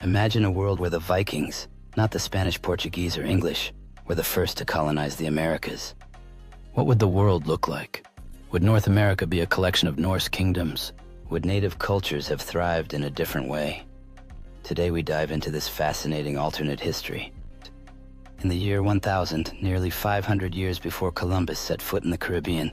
Imagine a world where the Vikings, not the Spanish, Portuguese, or English, were the first to colonize the Americas. What would the world look like? Would North America be a collection of Norse kingdoms? Would native cultures have thrived in a different way? Today we dive into this fascinating alternate history. In the year 1000, nearly 500 years before Columbus set foot in the Caribbean,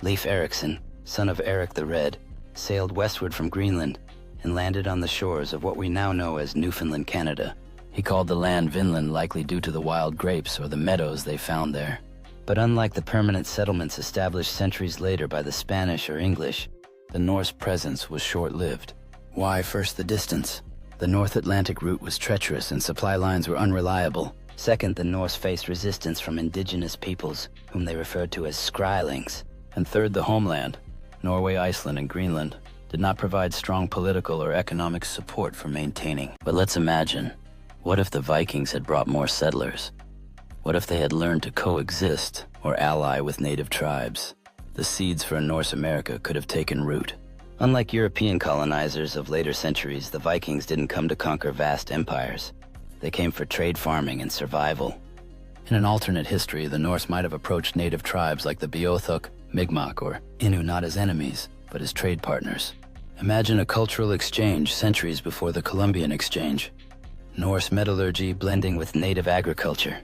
Leif Erikson, son of Eric the Red, sailed westward from Greenland and landed on the shores of what we now know as Newfoundland, Canada. He called the land Vinland, likely due to the wild grapes or the meadows they found there. But unlike the permanent settlements established centuries later by the Spanish or English, the Norse presence was short-lived. Why? First, the distance. The North Atlantic route was treacherous and supply lines were unreliable. Second, the Norse faced resistance from indigenous peoples, whom they referred to as Skrælings. And third, the homeland, Norway, Iceland, and Greenland, did not provide strong political or economic support for maintaining. But let's imagine, what if the Vikings had brought more settlers? What if they had learned to coexist or ally with native tribes? The seeds for a Norse America could have taken root. Unlike European colonizers of later centuries, the Vikings didn't come to conquer vast empires. They came for trade, farming, and survival. In an alternate history, the Norse might have approached native tribes like the Beothuk, Mi'kmaq, or Innu not as enemies, but as trade partners. Imagine a cultural exchange centuries before the Columbian Exchange. Norse metallurgy blending with native agriculture.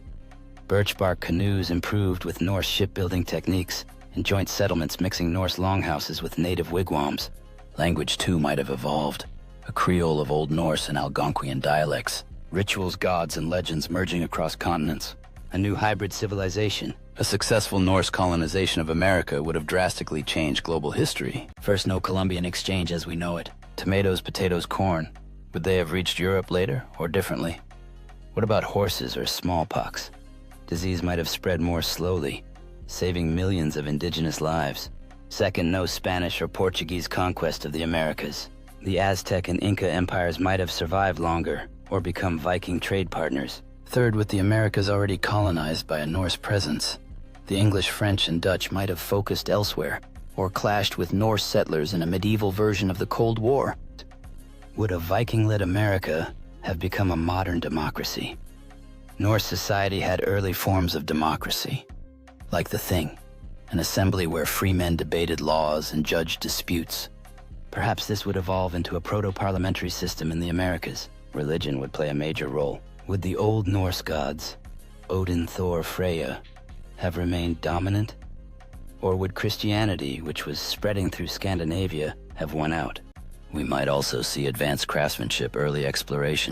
Birch bark canoes improved with Norse shipbuilding techniques, and joint settlements mixing Norse longhouses with native wigwams. Language too might have evolved, a Creole of Old Norse and Algonquian dialects. Rituals, gods, and legends merging across continents. A new hybrid civilization. A successful Norse colonization of America would have drastically changed global history. First, no Columbian Exchange as we know it. Tomatoes, potatoes, corn. Would they have reached Europe later, or differently? What about horses or smallpox? Disease might have spread more slowly, saving millions of indigenous lives. Second, no Spanish or Portuguese conquest of the Americas. The Aztec and Inca empires might have survived longer, or become Viking trade partners. Third, with the Americas already colonized by a Norse presence, the English, French, and Dutch might have focused elsewhere, or clashed with Norse settlers in a medieval version of the Cold War. Would a Viking-led America have become a modern democracy? Norse society had early forms of democracy, like the Thing, an assembly where free men debated laws and judged disputes. Perhaps this would evolve into a proto-parliamentary system in the Americas. Religion would play a major role. Would the old Norse gods, Odin, Thor, Freya, have remained dominant? Or would Christianity, which was spreading through Scandinavia, have won out? We might also see advanced craftsmanship, early exploration,